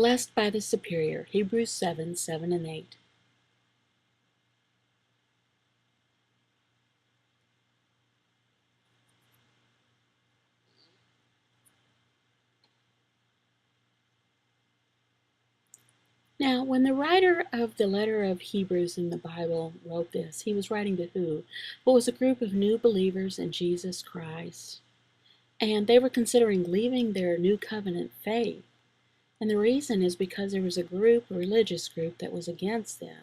Blessed by the superior, Hebrews 7:7 and 8. Now, when the writer of the letter of Hebrews in the Bible wrote this, he was writing to who? Well, it was a group of new believers in Jesus Christ. And they were considering leaving their new covenant faith. And the reason is because there was a religious group, that was against them.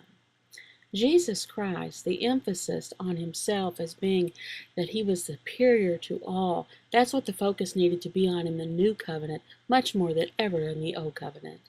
Jesus Christ, the emphasis on himself as being that he was superior to all, that's what the focus needed to be on in the new covenant, much more than ever in the old covenant.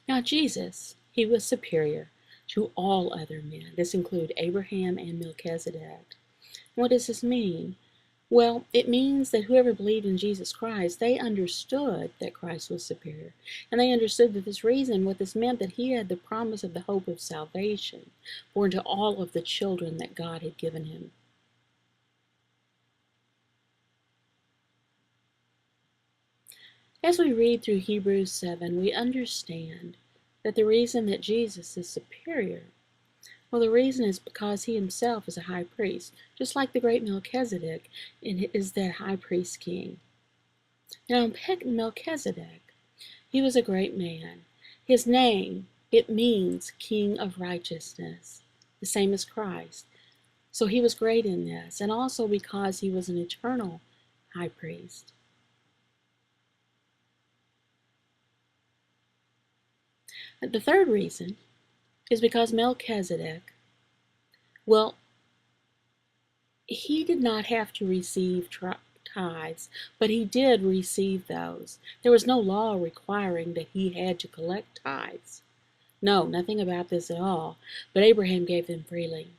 Now Jesus, he was superior to all other men. This included Abraham and Melchizedek. What does this mean? Well, it means that whoever believed in Jesus Christ, they understood that Christ was superior. And they understood that what this meant, that he had the promise of the hope of salvation born to all of the children that God had given him. As we read through Hebrews 7, we understand that the reason that Jesus is superior, well, the reason is because he himself is a high priest, just like the great Melchizedek is that high priest king. Now, Melchizedek, he was a great man. His name, it means King of Righteousness, the same as Christ. So he was great in this, and also because he was an eternal high priest. The third reason is because Melchizedek, well, he did not have to receive tithes, but he did receive those. There was no law requiring that he had to collect tithes. No, nothing about this at all, but Abraham gave them freely.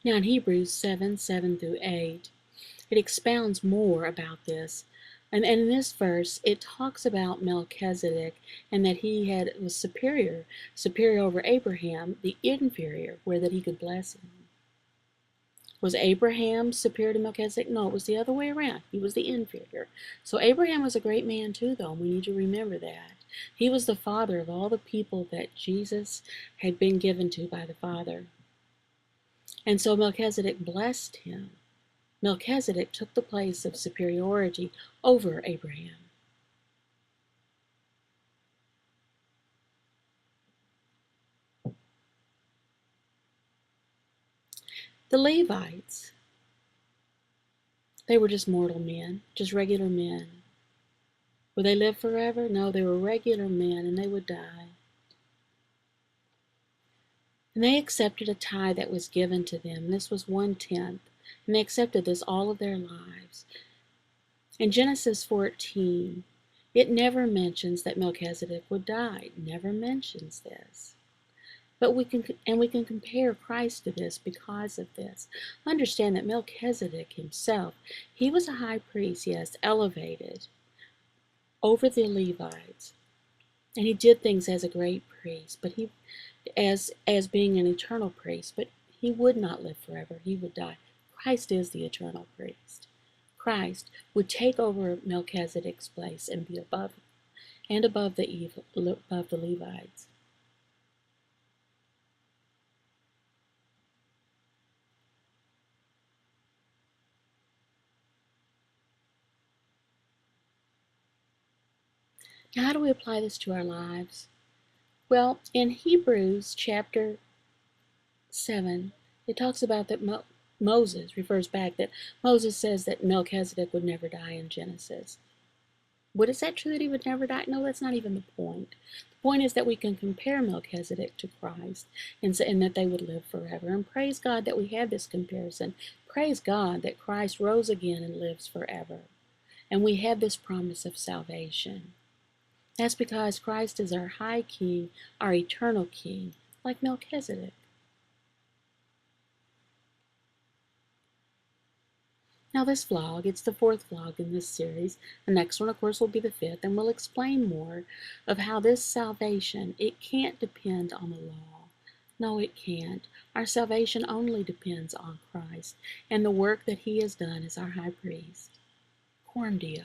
Now in Hebrews 7:7 through 8, it expounds more about this. And in this verse, it talks about Melchizedek and that he was superior over Abraham, the inferior, where that he could bless him. Was Abraham superior to Melchizedek? No, it was the other way around. He was the inferior. So Abraham was a great man too, though. We need to remember that. He was the father of all the people that Jesus had been given to by the Father. And so Melchizedek blessed him. Melchizedek took the place of superiority over Abraham. The Levites, they were just mortal men, just regular men. Would they live forever? No, they were regular men and they would die. And they accepted a tithe that was given to them. This was 1/10. And they accepted this all of their lives. In Genesis 14, it never mentions that Melchizedek would die. It never mentions this. But we can compare Christ to this because of this. Understand that Melchizedek himself, he was a high priest, yes, elevated over the Levites. And he did things as a great priest, but he as being an eternal priest, but he would not live forever. He would die. Christ is the eternal priest. Christ would take over Melchizedek's place and be above the Levites. Now, how do we apply this to our lives? Well, in Hebrews chapter 7, it talks about that Moses refers back that Moses says that Melchizedek would never die in Genesis. But is that true that he would never die? No, that's not even the point. The point is that we can compare Melchizedek to Christ and that they would live forever. And praise God that we have this comparison. Praise God that Christ rose again and lives forever. And we have this promise of salvation. That's because Christ is our high king, our eternal king, like Melchizedek. Now this vlog, it's the fourth vlog in this series. The next one, of course, will be the fifth, and we'll explain more of how this salvation, it can't depend on the law. No, it can't. Our salvation only depends on Christ and the work that he has done as our high priest. Coram Deo.